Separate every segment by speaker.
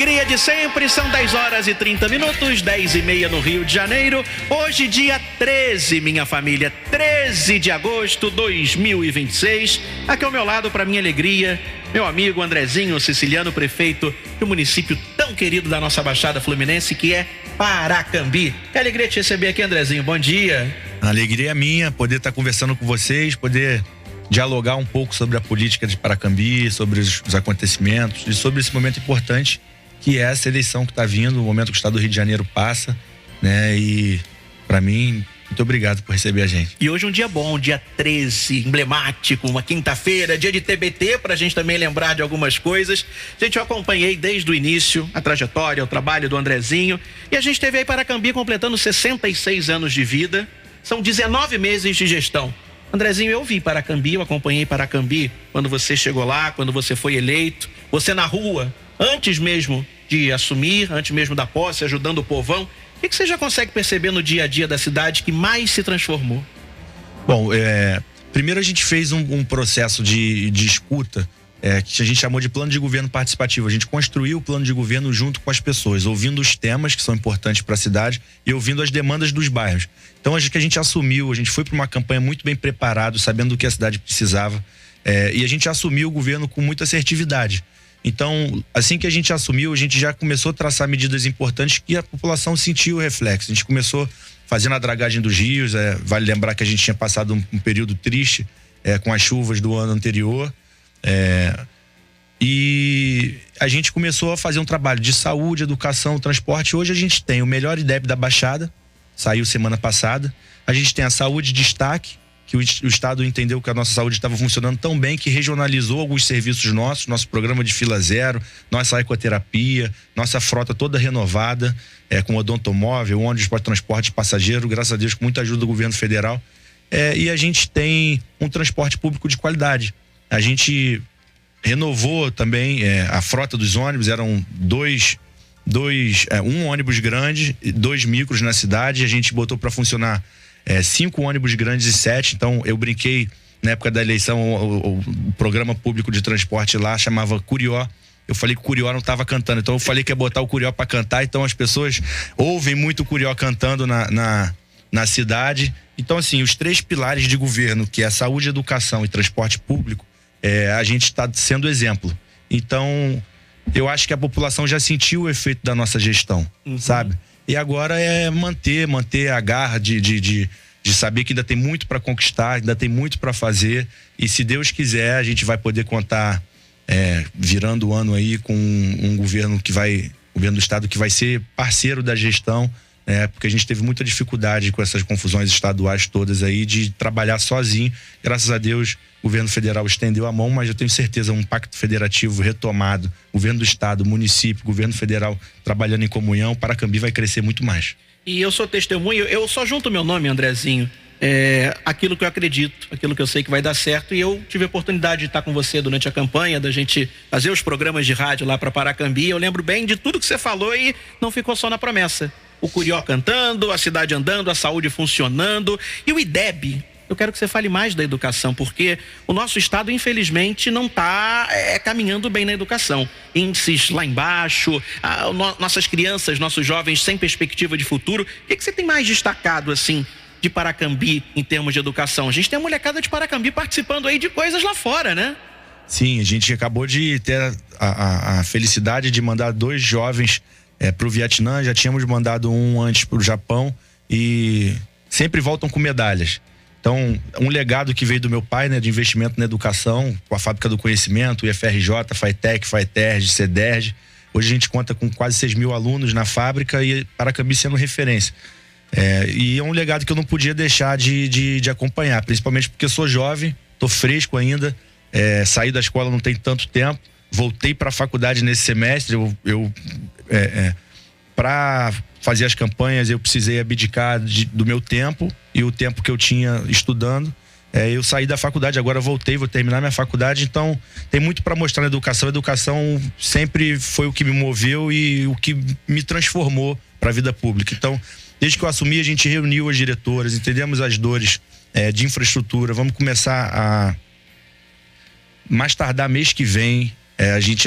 Speaker 1: alegria de sempre, são 10 horas e 30 minutos, 10h30 no Rio de Janeiro. Hoje, dia 13, minha família, 13 de agosto de 2026. Aqui ao meu lado, para minha alegria, meu amigo Andrezinho Siciliano, prefeito do município tão querido da nossa Baixada Fluminense, que é Paracambi. Que alegria te receber aqui, Andrezinho. Bom dia.
Speaker 2: A alegria é minha poder estar conversando com vocês, poder dialogar um pouco sobre a política de Paracambi, sobre os acontecimentos e sobre esse momento importante que é essa eleição que está vindo, o momento que o estado do Rio de Janeiro passa, né? E para mim, muito obrigado por receber a gente.
Speaker 1: E hoje é um dia bom, dia 13, emblemático, uma quinta-feira, dia de TBT, pra gente também lembrar de algumas coisas. Gente, eu acompanhei desde o início a trajetória, o trabalho do Andrezinho, e a gente teve aí Paracambi completando 66 anos de vida, são 19 meses de gestão. Andrezinho, eu vi Paracambi, eu acompanhei Paracambi quando você chegou lá, quando você foi eleito, você na rua, antes mesmo de assumir, antes mesmo da posse, ajudando o povão. O que você já consegue perceber no dia a dia da cidade que mais se transformou?
Speaker 2: Bom, primeiro a gente fez um processo de escuta, que a gente chamou de plano de governo participativo. A gente construiu o plano de governo junto com as pessoas, ouvindo os temas que são importantes para a cidade e ouvindo as demandas dos bairros. Então, acho que a gente assumiu, a gente foi para uma campanha muito bem preparado, sabendo do que a cidade precisava, e a gente assumiu o governo com muita assertividade. Então, assim que a gente assumiu, a gente já começou a traçar medidas importantes que a população sentiu o reflexo. A gente começou fazendo a dragagem dos rios, vale lembrar que a gente tinha passado um período triste com as chuvas do ano anterior, e a gente começou a fazer um trabalho de saúde, educação, transporte. Hoje a gente tem o melhor IDEB da Baixada, saiu semana passada. A gente tem a saúde de destaque, que o Estado entendeu que a nossa saúde estava funcionando tão bem que regionalizou alguns serviços nossos, nosso programa de fila zero, nossa ecoterapia, nossa frota toda renovada, com odontomóvel, ônibus para transporte passageiro, graças a Deus, com muita ajuda do governo federal. E a gente tem um transporte público de qualidade. A gente renovou também a frota dos ônibus, eram um ônibus grande, 2 micros na cidade, a gente botou para funcionar 5 ônibus grandes e 7. Então eu brinquei na época da eleição, o programa público de transporte lá chamava Curió. Eu falei que o Curió não estava cantando, então eu falei que ia botar o Curió para cantar. Então as pessoas ouvem muito o Curió cantando na cidade. Então, assim, os 3 pilares de governo, que é a saúde, educação e transporte público, a gente está sendo exemplo. Então, eu acho que a população já sentiu o efeito da nossa gestão, sabe? E agora é manter a garra de saber que ainda tem muito para conquistar, ainda tem muito para fazer. E se Deus quiser, a gente vai poder contar, virando o ano aí, com um governo governo do estado que vai ser parceiro da gestão, porque a gente teve muita dificuldade com essas confusões estaduais todas aí, de trabalhar sozinho. Graças a Deus, o governo federal estendeu a mão, mas eu tenho certeza, um pacto federativo retomado, governo do estado, município, governo federal trabalhando em comunhão, Paracambi vai crescer muito mais.
Speaker 1: E eu sou testemunho, eu só junto meu nome, Andrezinho, aquilo que eu acredito, aquilo que eu sei que vai dar certo. E eu tive a oportunidade de estar com você durante a campanha, da gente fazer os programas de rádio lá para Paracambi. Eu lembro bem de tudo que você falou e não ficou só na promessa. O Curió cantando, a cidade andando, a saúde funcionando e o IDEB. Eu quero que você fale mais da educação, porque o nosso estado, infelizmente, não está caminhando bem na educação. Índices lá embaixo, nossas crianças, nossos jovens sem perspectiva de futuro. O que você tem mais destacado, assim, de Paracambi em termos de educação? A gente tem a molecada de Paracambi participando aí de coisas lá fora, né?
Speaker 2: Sim, a gente acabou de ter a felicidade de mandar 2 jovens para o Vietnã. Já tínhamos mandado um antes para o Japão e sempre voltam com medalhas. Então, um legado que veio do meu pai, né, de investimento na educação, com a Fábrica do Conhecimento, IFRJ, FATEC, FATERJ, CEDERJ. Hoje a gente conta com quase 6.000 alunos na fábrica e Paracambi sendo referência. E é um legado que eu não podia deixar de acompanhar, principalmente porque eu sou jovem, tô fresco ainda, saí da escola não tem tanto tempo, voltei para a faculdade nesse semestre. Para fazer as campanhas eu precisei abdicar do meu tempo e o tempo que eu tinha estudando. Eu saí da faculdade, agora voltei, vou terminar minha faculdade. Então tem muito para mostrar na educação. A educação sempre foi o que me moveu e o que me transformou para a vida pública. Então, desde que eu assumi, a gente reuniu as diretoras, entendemos as dores de infraestrutura. Vamos começar mais tardar mês que vem, a gente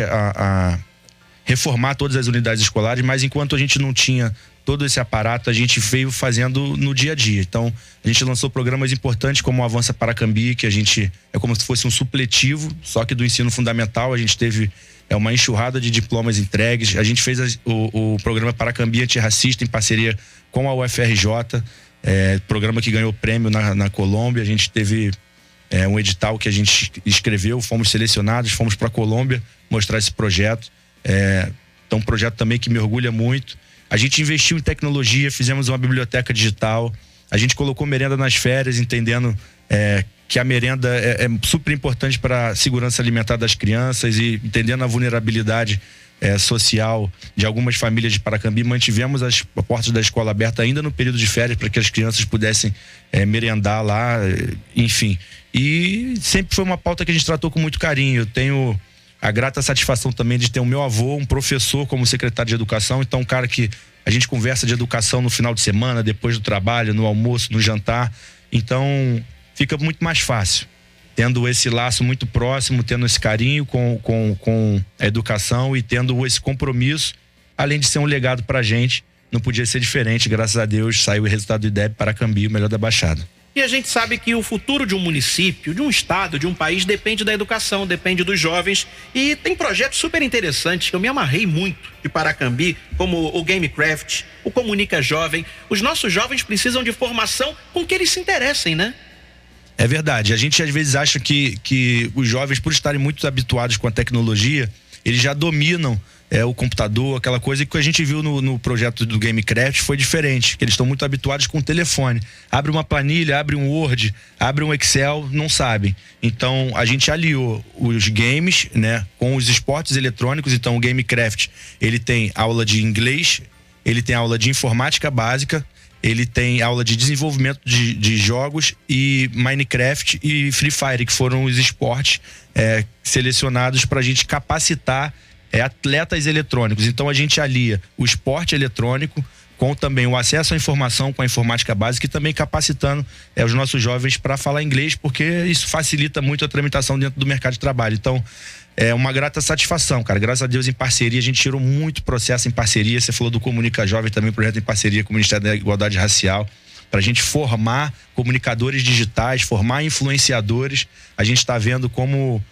Speaker 2: reformar todas as unidades escolares, mas enquanto a gente não tinha todo esse aparato, a gente veio fazendo no dia a dia. Então, a gente lançou programas importantes como o Avança Paracambi, que a gente é como se fosse um supletivo, só que do ensino fundamental. A gente teve uma enxurrada de diplomas entregues. A gente fez o programa Paracambi Antirracista em parceria com a UFRJ, programa que ganhou prêmio na Colômbia. A gente teve um edital que a gente escreveu, fomos selecionados, fomos para a Colômbia mostrar esse projeto. Então, um projeto também que me orgulha muito. A gente investiu em tecnologia, fizemos uma biblioteca digital, a gente colocou merenda nas férias, entendendo que a merenda é super importante para a segurança alimentar das crianças e entendendo a vulnerabilidade social de algumas famílias de Paracambi. Mantivemos as portas da escola aberta ainda no período de férias para que as crianças pudessem merendar lá, enfim. E sempre foi uma pauta que a gente tratou com muito carinho. Eu tenho a grata satisfação também de ter o meu avô, um professor, como secretário de educação. Então, um cara que a gente conversa de educação no final de semana, depois do trabalho, no almoço, no jantar. Então, fica muito mais fácil, tendo esse laço muito próximo, tendo esse carinho com a educação e tendo esse compromisso, além de ser um legado pra gente. Não podia ser diferente, graças a Deus, saiu o resultado do IDEB Paracambi, o melhor da Baixada.
Speaker 1: E a gente sabe que o futuro de um município, de um estado, de um país depende da educação, depende dos jovens. E tem projetos super interessantes que eu me amarrei muito de Paracambi, como o Gamecraft, o Comunica Jovem. Os nossos jovens precisam de formação com que eles se interessem, né?
Speaker 2: É verdade. A gente às vezes acha que os jovens, por estarem muito habituados com a tecnologia, eles já dominam o computador, aquela coisa que a gente viu no projeto do Gamecraft foi diferente, que eles estão muito habituados com o telefone. Abre uma planilha, abre um Word, abre um Excel, não sabem. Então, a gente aliou os games, né, com os esportes eletrônicos. Então, o Gamecraft, ele tem aula de inglês, ele tem aula de informática básica, ele tem aula de desenvolvimento de jogos e Minecraft e Free Fire, que foram os esportes selecionados para a gente capacitar atletas eletrônicos. Então a gente alia o esporte eletrônico com também o acesso à informação, com a informática básica e também capacitando os nossos jovens para falar inglês, porque isso facilita muito a tramitação dentro do mercado de trabalho. Então é uma grata satisfação, cara. Graças a Deus, em parceria, a gente tirou muito processo em parceria. Você falou do Comunica Jovem, também projeto em parceria com o Ministério da Igualdade Racial, para a gente formar comunicadores digitais, formar influenciadores. A gente está vendo como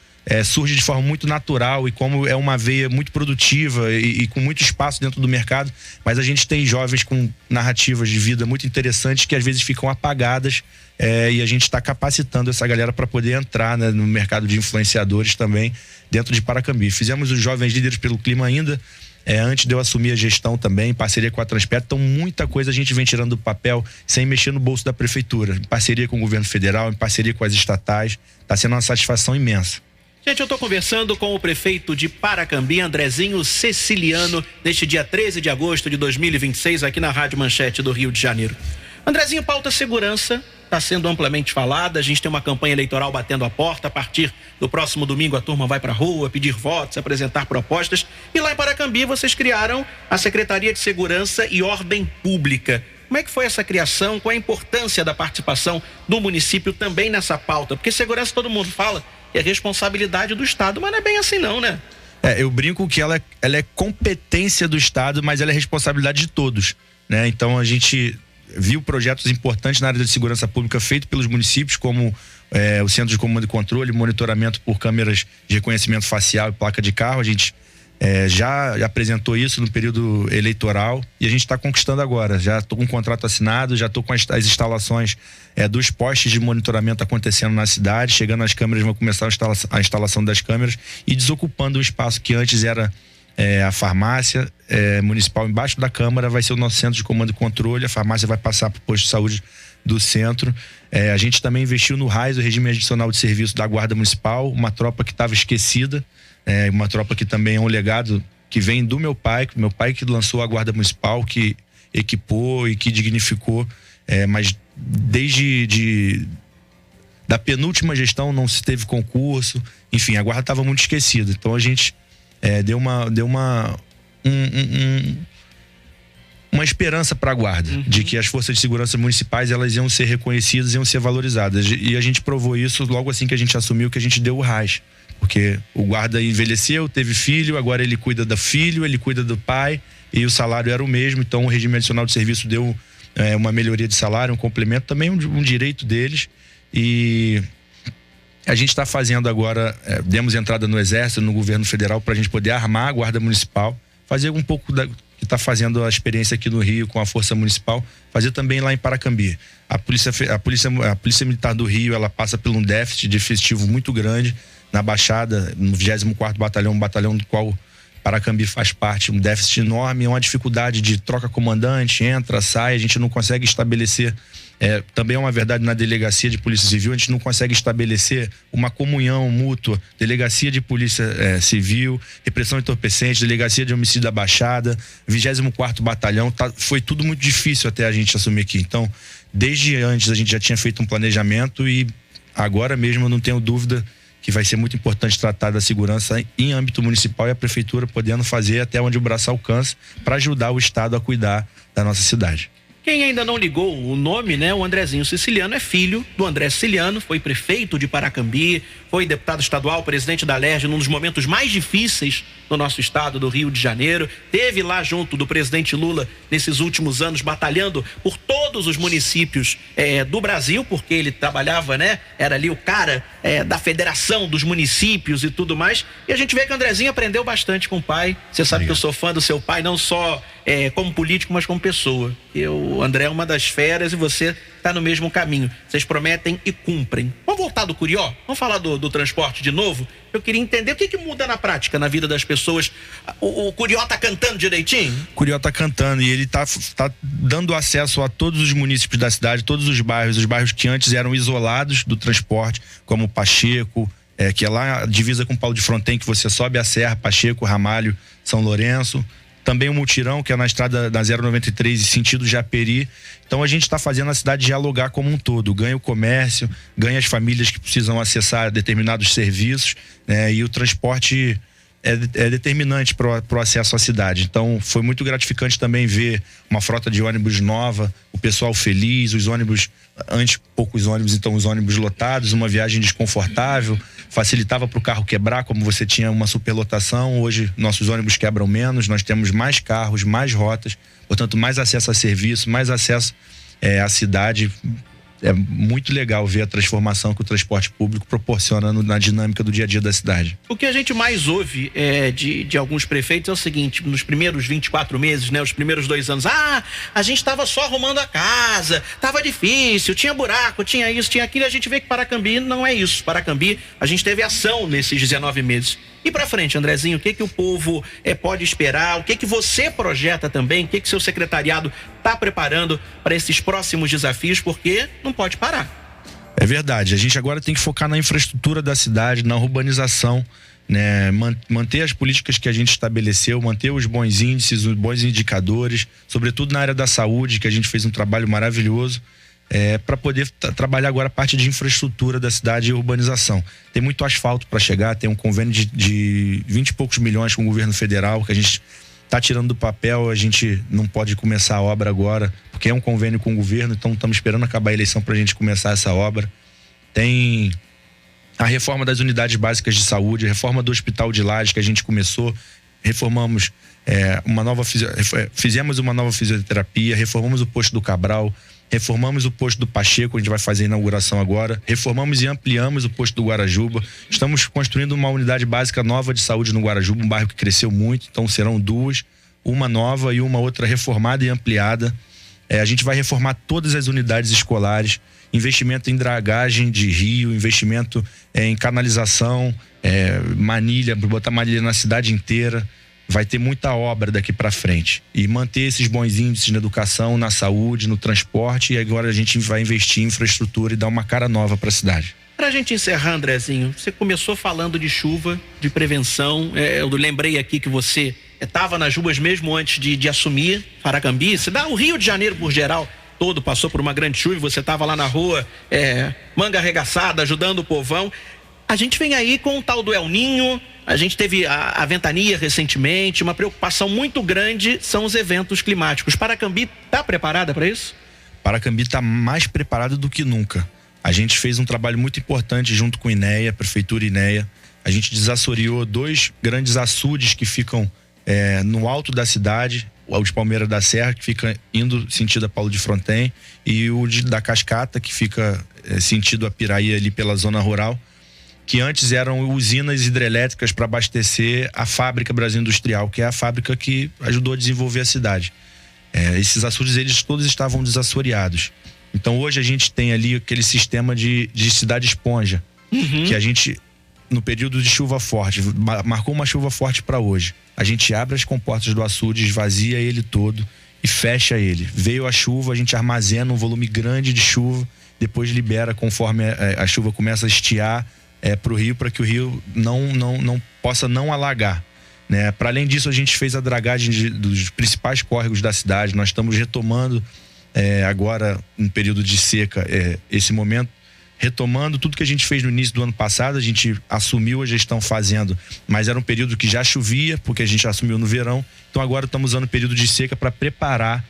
Speaker 2: surge de forma muito natural e como é uma veia muito produtiva e com muito espaço dentro do mercado, mas a gente tem jovens com narrativas de vida muito interessantes que às vezes ficam apagadas, e a gente está capacitando essa galera para poder entrar, né, no mercado de influenciadores também dentro de Paracambi. Fizemos os Jovens Líderes pelo Clima ainda, antes de eu assumir a gestão também, em parceria com a Transpetro. Então muita coisa a gente vem tirando do papel sem mexer no bolso da prefeitura, em parceria com o governo federal, em parceria com as estatais. Está sendo uma satisfação imensa.
Speaker 1: Gente, eu estou conversando com o prefeito de Paracambi, Andrezinho Ceciliano, neste dia 13 de agosto de 2026, aqui na Rádio Manchete do Rio de Janeiro. Andrezinho, pauta segurança está sendo amplamente falada. A gente tem uma campanha eleitoral batendo a porta. A partir do próximo domingo a turma vai para a rua pedir votos, apresentar propostas. E lá em Paracambi vocês criaram a Secretaria de Segurança e Ordem Pública. Como é que foi essa criação? Qual a importância da participação do município também nessa pauta? Porque segurança todo mundo fala que é responsabilidade do Estado, mas não é bem assim não, né?
Speaker 2: Eu brinco que ela é competência do Estado, mas ela é responsabilidade de todos, né? Então a gente viu projetos importantes na área de segurança pública feitos pelos municípios, como o Centro de Comando e Controle, monitoramento por câmeras de reconhecimento facial e placa de carro. A gente já apresentou isso no período eleitoral e a gente está conquistando agora. Já estou com um contrato assinado, já estou com as instalações dos postes de monitoramento acontecendo na cidade. Chegando as câmeras, vão começar a instalação das câmeras e desocupando um espaço que antes era a farmácia municipal embaixo da Câmara. Vai ser o nosso Centro de Comando e Controle. A farmácia vai passar para o posto de saúde do centro. A gente também investiu no RAIS, o Regime Adicional de Serviço da Guarda Municipal, uma tropa que estava esquecida. Uma tropa que também é um legado que vem do meu pai que lançou a Guarda Municipal, que equipou e que dignificou, mas desde da penúltima gestão não se teve concurso, enfim, a Guarda estava muito esquecida. Então a gente deu uma esperança para a Guarda, de que as forças de segurança municipais elas iam ser reconhecidas, iam ser valorizadas, e a gente provou isso logo assim que a gente assumiu, que a gente deu o RAS. Porque o guarda envelheceu, teve filho, agora ele cuida do filho, ele cuida do pai, e o salário era o mesmo, então o regime adicional de serviço deu uma melhoria de salário, um complemento, também um direito deles. E a gente está fazendo agora, demos entrada no Exército, no governo federal, para a gente poder armar a Guarda Municipal, fazer um pouco que está fazendo a experiência aqui no Rio com a Força Municipal, fazer também lá em Paracambi. A Polícia Militar do Rio, ela passa por um déficit de efetivo muito grande na Baixada, no 24º Batalhão, um batalhão do qual Paracambi faz parte, um déficit enorme, uma dificuldade de troca comandante, entra, sai, a gente não consegue estabelecer, também é uma verdade na delegacia de Polícia Civil, a gente não consegue estabelecer uma comunhão mútua, delegacia de Polícia Civil, repressão entorpecente, delegacia de homicídio da Baixada, 24º Batalhão, foi tudo muito difícil até a gente assumir aqui. Então, desde antes a gente já tinha feito um planejamento e agora mesmo eu não tenho dúvida que vai ser muito importante tratar da segurança em âmbito municipal e a prefeitura podendo fazer até onde o braço alcança para ajudar o Estado a cuidar da nossa cidade.
Speaker 1: Quem ainda não ligou o nome, né? O Andrezinho Siciliano é filho do André Siciliano, foi prefeito de Paracambi, foi deputado estadual, presidente da Alerj, num dos momentos mais difíceis do nosso estado, do Rio de Janeiro. Teve lá junto do presidente Lula nesses últimos anos, batalhando por todos os municípios do Brasil, porque ele trabalhava, né? Era ali o cara da federação dos municípios e tudo mais. E a gente vê que o Andrezinho aprendeu bastante com o pai. Você sabe que eu sou fã do seu pai, não só como político, mas como pessoa. O André é uma das feras e você está no mesmo caminho. Vocês prometem e cumprem. Vamos voltar do Curió? Vamos falar do transporte de novo? Eu queria entender o que muda na prática, na vida das pessoas. O Curió tá cantando direitinho?
Speaker 2: O Curió tá cantando e ele tá dando acesso a todos os municípios da cidade, todos os bairros que antes eram isolados do transporte, como Pacheco, que é lá a divisa com Paulo de Fronten, que você sobe a serra, Pacheco, Ramalho, São Lourenço. Também o Mutirão, que é na estrada da 093 sentido Japeri. Então a gente está fazendo a cidade dialogar como um todo. Ganha o comércio, ganha as famílias que precisam acessar determinados serviços, né? E o transporte é determinante para o acesso à cidade. Então foi muito gratificante também ver uma frota de ônibus nova, o pessoal feliz, os ônibus, antes poucos ônibus, então os ônibus lotados, uma viagem desconfortável, facilitava para o carro quebrar, como você tinha uma superlotação. Hoje nossos ônibus quebram menos, nós temos mais carros, mais rotas, portanto mais acesso a serviço, mais acesso à cidade. É muito legal ver a transformação que o transporte público proporciona na dinâmica do dia a dia da cidade.
Speaker 1: O que a gente mais ouve de alguns prefeitos é o seguinte: nos primeiros 24 meses, né, os primeiros 2 anos, a gente estava só arrumando a casa, estava difícil, tinha buraco, tinha isso, tinha aquilo. A gente vê que Paracambi não é isso. Paracambi, a gente teve ação nesses 19 meses. E pra frente, Andrezinho, o que o povo pode esperar? O que você projeta também? O que seu secretariado está preparando para esses próximos desafios? Porque não pode parar.
Speaker 2: É verdade. A gente agora tem que focar na infraestrutura da cidade, na urbanização, né? Manter as políticas que a gente estabeleceu, manter os bons índices, os bons indicadores, sobretudo na área da saúde, que a gente fez um trabalho maravilhoso. Para poder trabalhar agora a parte de infraestrutura da cidade e urbanização. Tem muito asfalto para chegar, tem um convênio de 20 e poucos milhões com o governo federal, que a gente está tirando do papel. A gente não pode começar a obra agora, porque é um convênio com o governo, então estamos esperando acabar a eleição para a gente começar essa obra. Tem a reforma das unidades básicas de saúde, a reforma do Hospital de Lages, que a gente começou, reformamos fizemos uma nova fisioterapia, reformamos o posto do Cabral, reformamos o posto do Pacheco, a gente vai fazer a inauguração agora, reformamos e ampliamos o posto do Guarajuba, estamos construindo uma unidade básica nova de saúde no Guarajuba, um bairro que cresceu muito, então serão 2, uma nova e uma outra reformada e ampliada. A gente vai reformar todas as unidades escolares, investimento em dragagem de rio, investimento em canalização, manilha, botar manilha na cidade inteira. Vai ter muita obra daqui para frente e manter esses bons índices na educação, na saúde, no transporte, e agora a gente vai investir em infraestrutura e dar uma cara nova para a cidade.
Speaker 1: Para a gente encerrar, Andrezinho, você começou falando de chuva, de prevenção. Eu lembrei aqui que você estava nas ruas mesmo antes de assumir Paracambi. O Rio de Janeiro, por geral, todo passou por uma grande chuva. Você estava lá na rua, manga arregaçada, ajudando o povão. A gente vem aí com o tal do El Ninho. A gente teve a ventania recentemente. Uma preocupação muito grande são os eventos climáticos. Paracambi está preparada para isso?
Speaker 2: Paracambi está mais preparada do que nunca. A gente fez um trabalho muito importante junto com o INEA, a Prefeitura INEA. A gente desassoreou 2 grandes açudes que ficam no alto da cidade, o de Palmeira da Serra, que fica indo sentido a Paulo de Fronten, e o da Cascata, que fica sentido a Piraí, ali pela zona rural, que antes eram usinas hidrelétricas para abastecer a fábrica Brasil Industrial, que é a fábrica que ajudou a desenvolver a cidade. Esses açudes, eles todos estavam desassoreados. Então hoje a gente tem ali aquele sistema de cidade esponja, que a gente, no período de chuva forte, marcou uma chuva forte para hoje, a gente abre as comportas do açude, esvazia ele todo e fecha ele. Veio a chuva, a gente armazena um volume grande de chuva, depois libera conforme a chuva começa a estiar para o rio, para que o rio não possa não alagar, né? Para além disso, a gente fez a dragagem dos principais córregos da cidade. Nós estamos retomando agora, no período de seca, esse momento, retomando tudo que a gente fez no início do ano passado. A gente assumiu a gestão fazendo, mas era um período que já chovia, porque a gente assumiu no verão. Então agora estamos usando o período de seca para preparar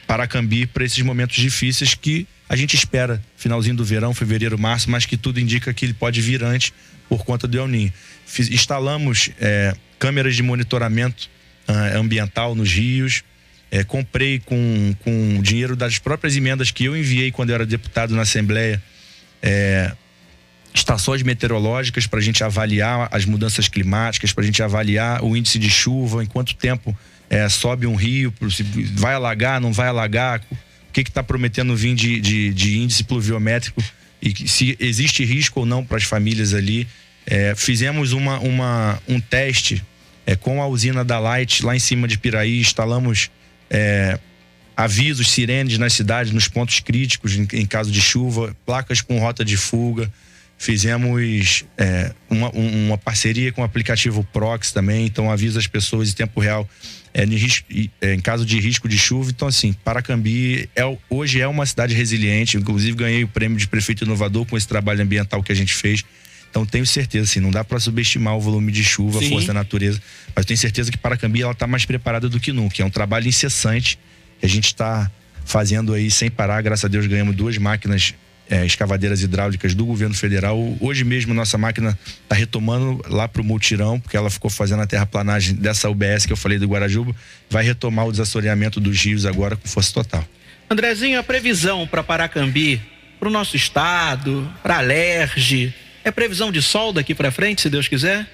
Speaker 2: Paracambi para esses momentos difíceis que a gente espera finalzinho do verão, fevereiro, março, mas que tudo indica que ele pode vir antes por conta do El Niño. Instalamos câmeras de monitoramento ambiental nos rios. Comprei com dinheiro das próprias emendas que eu enviei quando eu era deputado na Assembleia, estações meteorológicas para a gente avaliar as mudanças climáticas, para a gente avaliar o índice de chuva, em quanto tempo sobe um rio, se vai alagar, não vai alagar, o que está prometendo vir de índice pluviométrico e se existe risco ou não para as famílias ali. Fizemos um teste com a usina da Light lá em cima de Piraí, instalamos avisos, sirenes nas cidades, nos pontos críticos em caso de chuva, placas com rota de fuga. Fizemos uma parceria com o aplicativo Prox também, então avisa as pessoas em tempo real em caso de risco de chuva. Então assim, Paracambi hoje é uma cidade resiliente. Inclusive ganhei o prêmio de prefeito inovador com esse trabalho ambiental que a gente fez. Então tenho certeza, assim, não dá para subestimar o volume de chuva, a força da natureza, mas tenho certeza que Paracambi ela tá mais preparada do que nunca. É um trabalho incessante que a gente está fazendo aí sem parar. Graças a Deus ganhamos 2 máquinas escavadeiras hidráulicas do governo federal. Hoje mesmo nossa máquina está retomando lá para o multirão, porque ela ficou fazendo a terraplanagem dessa UBS que eu falei do Guarajuba. Vai retomar o desassoreamento dos rios agora com força total.
Speaker 1: Andrezinho, a previsão para Paracambi, para o nosso estado, para a Alerj, é previsão de sol daqui para frente, se Deus quiser?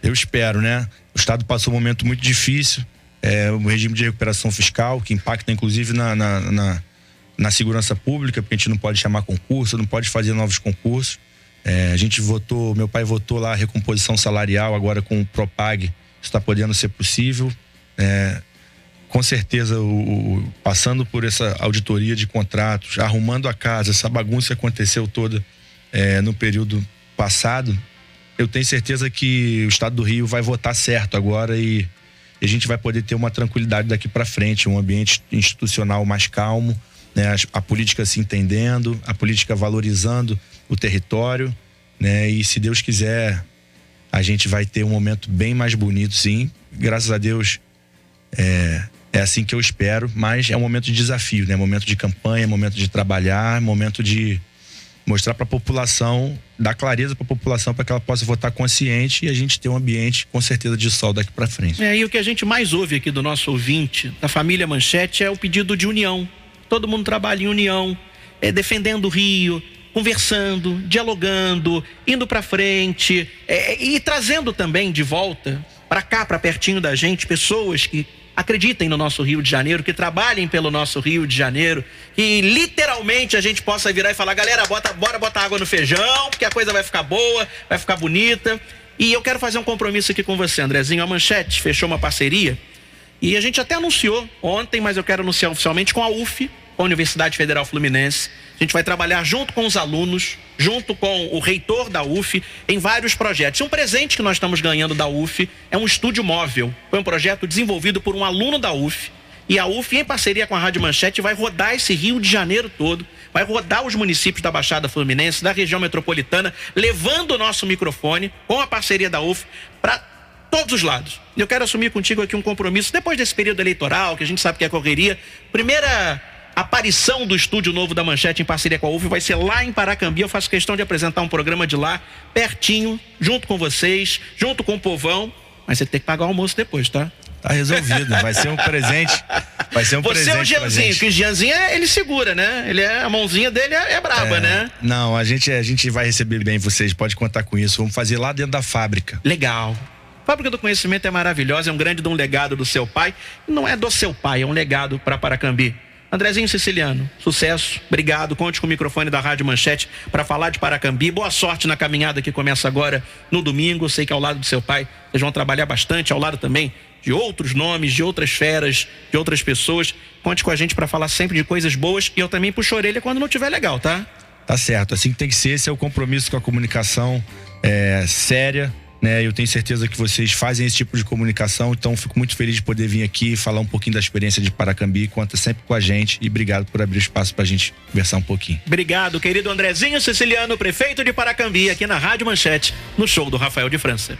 Speaker 2: Eu espero, né? O estado passou um momento muito difícil, o regime de recuperação fiscal, que impacta inclusive na segurança pública, porque a gente não pode chamar concurso, não pode fazer novos concursos. A gente votou, meu pai votou lá a recomposição salarial, agora com o Propag, isso está podendo ser possível. Com certeza, passando por essa auditoria de contratos, arrumando a casa, essa bagunça que aconteceu toda no período passado, eu tenho certeza que o estado do Rio vai votar certo agora e a gente vai poder ter uma tranquilidade daqui para frente, um ambiente institucional mais calmo, né? A política se entendendo, a política valorizando o território, né? E se Deus quiser, a gente vai ter um momento bem mais bonito, sim. Graças a Deus, é assim que eu espero, mas é um momento de desafio, né? Momento de campanha, momento de trabalhar, momento de mostrar para a população, dar clareza para a população para que ela possa votar consciente e a gente ter um ambiente com certeza de sol daqui para frente.
Speaker 1: E o que a gente mais ouve aqui do nosso ouvinte, da família Manchete, é o pedido de união. Todo mundo trabalha em união, defendendo o Rio, conversando, dialogando, indo para frente e trazendo também de volta para cá, para pertinho da gente, pessoas que acreditem no nosso Rio de Janeiro, que trabalhem pelo nosso Rio de Janeiro, que literalmente a gente possa virar e falar: galera, bora botar água no feijão, porque a coisa vai ficar boa, vai ficar bonita. E eu quero fazer um compromisso aqui com você, Andrezinho. A Manchete fechou uma parceria e a gente até anunciou ontem, mas eu quero anunciar oficialmente com a UF, com a Universidade Federal Fluminense. A gente vai trabalhar junto com os alunos, junto com o reitor da UF, em vários projetos. Um presente que nós estamos ganhando da UF é um estúdio móvel. Foi um projeto desenvolvido por um aluno da UF. E a UF, em parceria com a Rádio Manchete, vai rodar esse Rio de Janeiro todo, vai rodar os municípios da Baixada Fluminense, da região metropolitana, levando o nosso microfone, com a parceria da UF, para todos os lados. Eu quero assumir contigo aqui um compromisso, depois desse período eleitoral, que a gente sabe que é correria. aparição do estúdio novo da Manchete em parceria com a UF vai ser lá em Paracambi. Eu faço questão de apresentar um programa de lá, pertinho, junto com vocês, junto com o povão. Mas você tem que pagar o almoço depois, tá?
Speaker 2: Tá resolvido, vai ser um presente. Vai ser um presente.
Speaker 1: Você é o Jeanzinho, que o Jeanzinho ele segura, né? A mãozinha dele é braba, né?
Speaker 2: Não, a gente vai receber bem vocês, pode contar com isso. Vamos fazer lá dentro da fábrica.
Speaker 1: Legal. A Fábrica do Conhecimento é maravilhosa, é um grande legado do seu pai. Não é do seu pai, é um legado para Paracambi. Andrezinho Siciliano, sucesso, obrigado, conte com o microfone da Rádio Manchete para falar de Paracambi. Boa sorte na caminhada que começa agora no domingo. Eu sei que ao lado do seu pai vocês vão trabalhar bastante, ao lado também de outros nomes, de outras feras, de outras pessoas. Conte com a gente para falar sempre de coisas boas e eu também puxo a orelha quando não tiver legal, tá?
Speaker 2: Tá certo, assim que tem que ser. Esse é o compromisso com a comunicação séria, né? Eu tenho certeza que vocês fazem esse tipo de comunicação, então fico muito feliz de poder vir aqui falar um pouquinho da experiência de Paracambi. Conta sempre com a gente e obrigado por abrir espaço pra gente conversar um pouquinho.
Speaker 1: Obrigado, querido Andrezinho Siciliano, prefeito de Paracambi, aqui na Rádio Manchete, no show do Rafael de França.